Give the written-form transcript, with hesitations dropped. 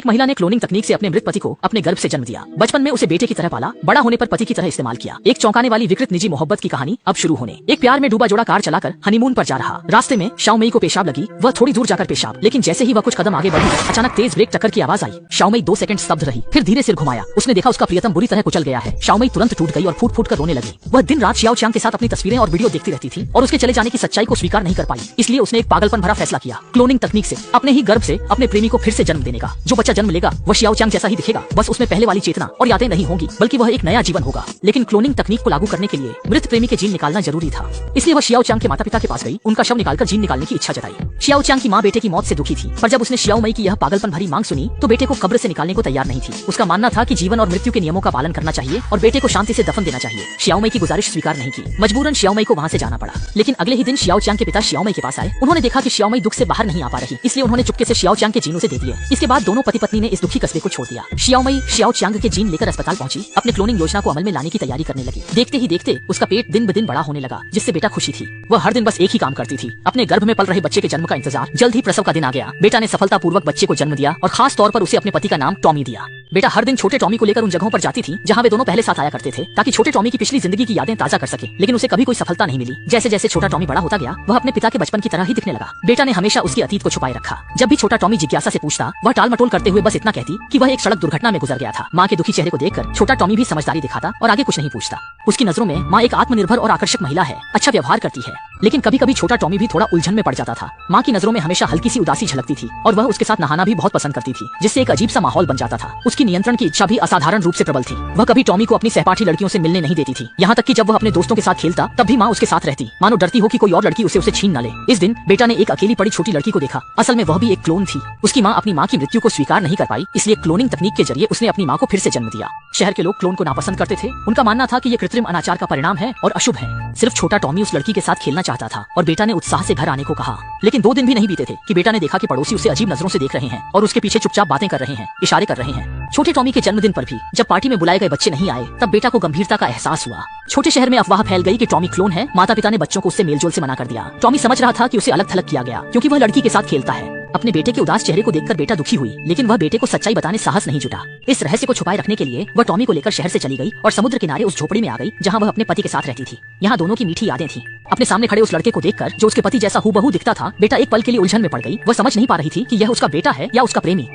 महिला ने क्लोनिंग तकनीक से अपने मृत पति को अपने गर्भ से जन्म दिया। बचपन में उसे बेटे की तरह पाला, बड़ा होने पर पति की तरह इस्तेमाल किया। एक चौंकाने वाली विकृत निजी मोहब्बत की कहानी अब शुरू होने। एक प्यार में डूबा जोड़ा कार चलाकर हनीमून पर जा रहा। रास्ते में शाओमेई को पेशाब लगी, वह थोड़ी दूर जाकर पेशाब, लेकिन जैसे ही वह कुछ कदम आगे बढ़ी, अचानक तेज ब्रेक टक्कर की आवाज आई। शाओमेई 2 सेकंड स्तब्ध रही, फिर धीरे सिर घुमाया। उसने देखा उसका प्रियतम बुरी तरह कुचल गया है। शाओमेई तुरंत टूट गई और फूट फूट कर रोने लगी। वह दिन रात शियाओ चांग के साथ अपनी तस्वीरें और वीडियो देखती रहती थी और उसके चले जाने की सच्चाई को स्वीकार नहीं कर पाई। इसलिए उसने एक पागलपन भरा फैसला किया, क्लोनिंग तकनीक से अपने ही गर्भ से अपने प्रेमी को फिर से जन्म देने का। जो बच्चा जन्म लेगा वह शियाओ चांग जैसा ही दिखेगा, बस उसमें पहले वाली चेतना और यादें नहीं होंगी, बल्कि वह एक नया जीवन होगा। लेकिन क्लोनिंग तकनीक को लागू करने के लिए मृत प्रेमी के जीन निकालना जरूरी था। इसलिए वह शियाओ चांग के माता पिता के पास गई, उनका शव निकालकर जीन निकालने की इच्छा जताई। शियाओ चांग की मां बेटे की मौत से दुखी थी, पर जब उसने शियाओ मई की यह पागलपन भरी मांग सुनी तो बेटे को कब्र से निकालने को तैयार नहीं थी। उसका मानना था कि जीवन और मृत्यु के नियमों का पालन करना चाहिए और बेटे को शांति से दफन देना चाहिए। शियाओ मई की गुजारिश स्वीकार नहीं की, मजबूरन शियाओ मई को वहां से जाना पड़ा। लेकिन अगले ही दिन शियाओ चांग के पिता शियाओ मई के पास आए। उन्होंने देखा कि शियाओ मई दुख से बाहर नहीं आ पा रही, इसलिए उन्होंने चुपके से शियाओ चांग के जीन उसे दे दिए। इसके बाद दोनों पति पत्नी ने इस दुखी कस्बे को छोड़ दिया। शियाओ मई शियाओ चांग के जीन लेकर अस्पताल पहुंची, अपने क्लोनिंग योजना को अमल में लाने की तैयारी करने लगी। देखते ही देखते उसका पेट दिन ब दिन बड़ा होने लगा, जिससे बेटा खुशी थी। वह हर दिन बस एक ही काम करती थी, अपने गर्भ में पल रहे बच्चे के जन्म का इंतजार। जल्द ही प्रसव का दिन आ गया। बेटा ने सफलतापूर्वक बच्चे को जन्म दिया और खास तौर पर उसे अपने पति का नाम टॉमी दिया। बेटा हर दिन छोटे टॉमी को लेकर उन जगहों पर जाती थी जहां वे दोनों पहले साथ आया करते थे, ताकि छोटे टॉमी की पिछली जिंदगी की यादें ताजा कर सके। लेकिन उसे कभी कोई सफलता नहीं मिली। जैसे जैसे छोटा टॉमी बड़ा होता गया, वह अपने पिता के बचपन की तरह ही दिखने लगा। बेटा ने हमेशा उसके अतीत को छुपाए रखा। जब भी छोटा टॉमी जिज्ञासा से पूछता, वह टाल मटोल करते हुए बस इतना कहती कि वह एक सड़क दुर्घटना में गुजर गया था। माँ के दुखी चेहरे को देखकर छोटा टॉमी भी समझदारी दिखाता और आगे कुछ नहीं पूछता। उसकी नजरों में माँ एक आत्मनिर्भर और आकर्षक महिला है, अच्छा व्यवहार करती है। लेकिन कभी कभी छोटा टॉमी भी थोड़ा उलझन में पड़ जाता था। माँ की नजरों में हमेशा हल्की सी उदासी झलकती थी और वह उसके साथ नहाना भी बहुत पसंद करती थी, जिससे एक अजीब सा माहौल बन जाता था। उसकी नियंत्रण की इच्छा भी असाधारण रूप से प्रबल थी। वह कभी टॉमी को अपनी सहपाठी लड़कियों से मिलने नहीं देती थी। यहाँ तक कि जब वह अपने दोस्तों के साथ खेलता तब भी माँ उसके साथ रहती, मानो डरती हो कि कोई और लड़की उसे छीन न ले। इस दिन बेटा ने एक अकेली पड़ी छोटी लड़की को देखा। असल में वह भी एक क्लोन थी। उसकी माँ अपनी माँ की मृत्यु को स्वीकार नहीं कर पाई, इसलिए क्लोनिंग तकनीक के जरिए उसने अपनी माँ को फिर से जन्म दिया। शहर के लोग क्लोन को नापसंद करते थे। उनका मानना था कि ये कृत्रिम अनाचार का परिणाम है और अशुभ है। सिर्फ छोटा टॉमी उस लड़की के साथ खेलना चाहता था और बेटा ने उत्साह से घर आने को कहा। लेकिन 2 दिन भी नहीं बीते थे कि बेटा ने देखा कि पड़ोसी उसे अजीब नजरों से देख रहे हैं और उसके पीछे चुपचाप बातें कर रहे हैं, इशारे कर रहे हैं। छोटे टॉमी के जन्मदिन पर भी जब पार्टी में बुलाए गए बच्चे नहीं आए, तब बेटा को गंभीरता का एहसास हुआ। छोटे शहर में अफवाह फैल गई कि टॉमी क्लोन है। माता पिता ने बच्चों को उससे मेलजोल से मना कर दिया। टॉमी समझ रहा था कि उसे अलग थलग किया गया क्योंकि वह लड़की के साथ खेलता है। अपने बेटे के उदास चेहरे को देखकर बेटा दुखी हुई, लेकिन वह बेटे को सच्चाई बताने साहस नहीं जुटा। इस रहस्य को छुपाए रखने के लिए वह टॉमी को लेकर शहर से चली गई और समुद्र किनारे उस झोपड़ी में आ गई जहां वह अपने पति के साथ रहती थी। यहाँ दोनों की मीठी यादें थी। अपने सामने खड़े उस लड़के को देखकर जो उसके पति जैसा हूबहू दिखता था, बेटा एक पल के लिए उलझन में पड़ गई। वह समझ नहीं पा रही थी कि यह उसका बेटा है या उसका प्रेमी।